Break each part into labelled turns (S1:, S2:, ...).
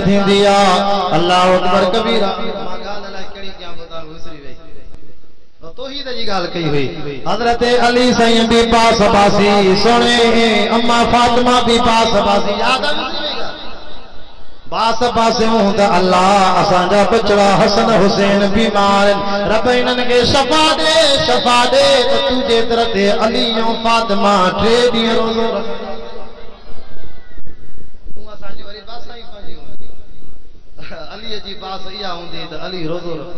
S1: थी दिया अल्लाह अकबर कबीरा तौहीद जी गाल कही हुई हजरत अली सही भी पास बासी सोने अम्मा फातिमा भी पास बासी याद बास पासे हूं त अल्लाह असांजा बचड़ा हसन हुसैन बीमार रब इन्हनि खे शफा दे त तुझे तरह ते अली ऐं फातिमा 3 ॾींहं रोज़ो रख तूं असांजी वरी बासा ई पंहिंजी हूंदी अली जी बास इहा हूंदी त अली रोज़ो रख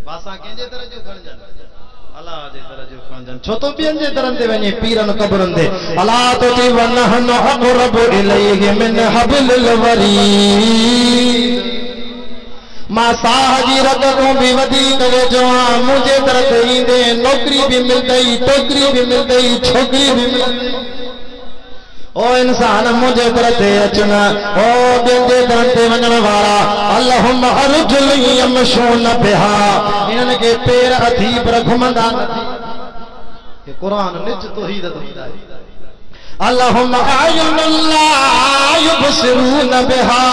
S1: बासा कंहिंजे तरह जो खणजन अल्लाह जे तरह जो खणजन छो तो ॿियनि जे तरह ते वञे पीरन क़बरन ते अल्लाह तो ती वनहन अक़रब इलैहि मिन हब्लिल वरीद मां साह जी रगतों भी वधीक वेझो आहियां मुंहिंजे तरह ते ईंदे नौकरी भी मिलंदई टोकरी भी मिलंदई छोकरी भी मिलंदई ओ इंसान मुझे तरह ते अचना ओ बेंदे तरह ते वञण वारा अल्लाहुम अर्जुल यमशून बिहा इन्हनि के पैर अथी पर घुमंदा नथी ये कुरान निज तौहीद ॾींदा अल्लाहुम आयुन ला युबसिरून बिहा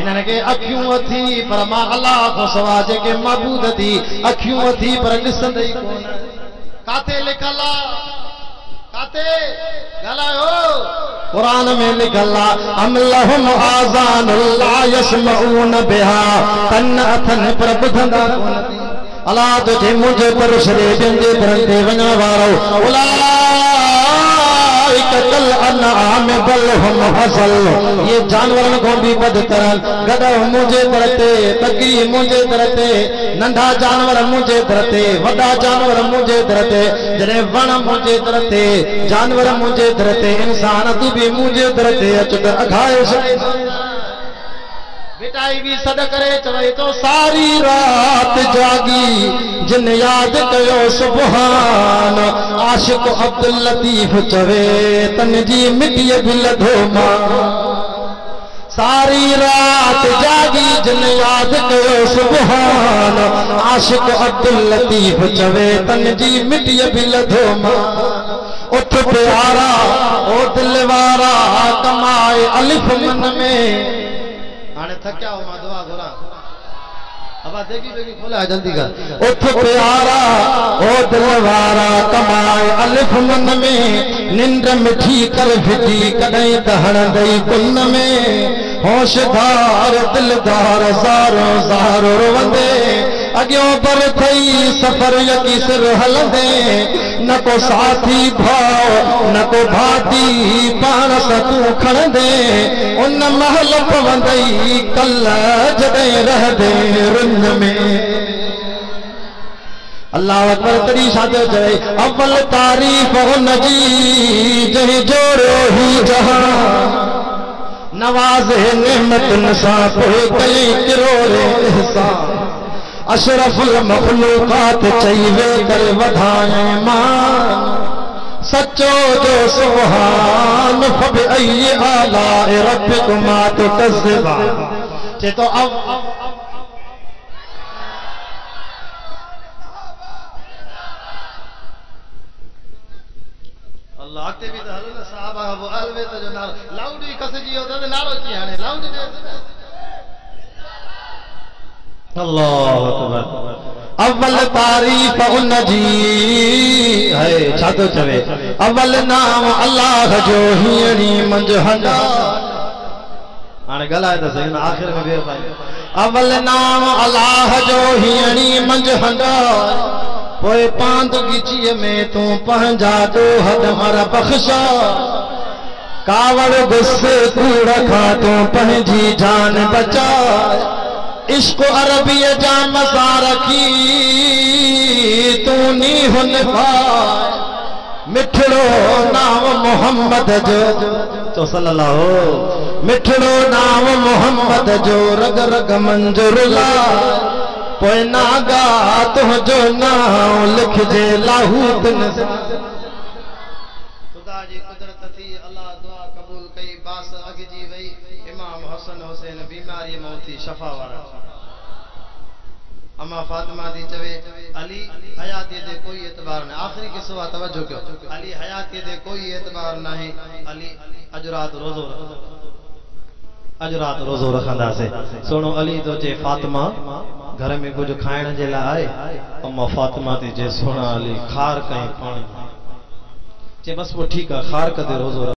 S1: इन्हनि के अखियूं अथी पर मां अल्लाह को सवा जेके मबूद थी अखियूं अथी पर ॾिसंदई कोन काथे लिखल काते गलायो कुरान में लिखल अम लहुम आज़ान ला यस्मऊन बिहा कन अथन पर ॿुधंदा कोन अल्लाह तुझे मुझे पर शरे जंजे तरह ते वञण वारो उलाइक कल अनआम बल हम हसल ये जानवरन को भी बदतर गदो मुझे तरह ते तकी मुझे तरह ते नंढा जानवर मुझे तरह ते वडा जानवर मुझे तरह ते जने वण मुझे तरह ते जानवर मुझे तरह ते इंसान तू भी मुझे तरह ते अच त अघाए बेटाई भी सद करे चवे तो सारी रात जागी जिन याद कयो सुभान आशिक अब्दुल लतीफ चवे तन जी मिटी भी लधो मां सारी रात जागी जिन याद कयो सुभान आशिक अब्दुल लतीफ चवे तन जी मिटी भी लधो मां उठ प्यारा ओ दिल वारा कमाए अलिफ मन में आने थक्या हो मां दुआ घोरा अब देखी खोला जल्दी कर उठ प्यारा ओ दिलवारा कमाए अलिफ मन में निंद मिठी कर फिटी कदई दहण दई कुन में होशदार दिलदार ज़ारो ज़ारो रोवंदे अगियो पर थई सफर यकी सिर हलंदे न को साथी भाव न को भाती पाण स तू खणंदे उन महल पवंदई कल जॾहिं रहंदे रुन में अल्लाह अकबर तरी सादो चए अव्वल तारीफ़ हुन जी जंहिं जोड़ियो ही जहां नवाज़े नेमतुनि सां पोइ कयईं किरोड़े इहसान अशरफुल मखलूकात चई वे कर वधाए मान सचो जो सुभान फबअय्यि आलाए रब्बिकुमा तुकज़्ज़िबान चे तो अब अल्लाह ते भी हल न साहबा वो अलवे तो जो नारो लाउड ही कसजी होता तो नारो की हाने लाउड दे अल्लाह अकबर अव्वल तारीफ उन जी है छातो चवे अव्वल नाम अल्लाह जो हीणी मंज हंडा हाने गलाए तो सही ना आखिर में बे भाई अव्वल नाम अल्लाह जो हीणी मंज हंडा पोए पांद गिची में तू पंहिंजा दो हद मर बख्शा कावड़ गुस्से कूड़ खा तू पंहिंजी जान बचा इश्क अरबी जा मज़ा रखी तू नी हुन पाए मिठड़ो नाम मोहम्मद जो तो सल्लल्लाहु मिठड़ो नाम मोहम्मद जो रग रग मंजूर ला पोए नागा तुझो नाम लिख जे लाहूत खुदा जी कुदरत थी अल्लाह दुआ कबूल कई बास अग जी वई इमाम हसन हुसैन बीमारी मौती शफा वारा अम्मा फातिमा दी चवे अली हयाती दे कोई एतबार न आखिरी किस्सा तवज्जो कयो अली हयाती दे कोई एतबार नहीं अली अज रात रोजो अज रात रोज़ो रखंदासीं। सोनो अली तो चे फातिमा घर में कुछ खाइण जे लाइ आए। अम्मा फातिमा थी चे सोना अली खार कहीं पानी चे बस वो ठीक है खार कदे रोज़ो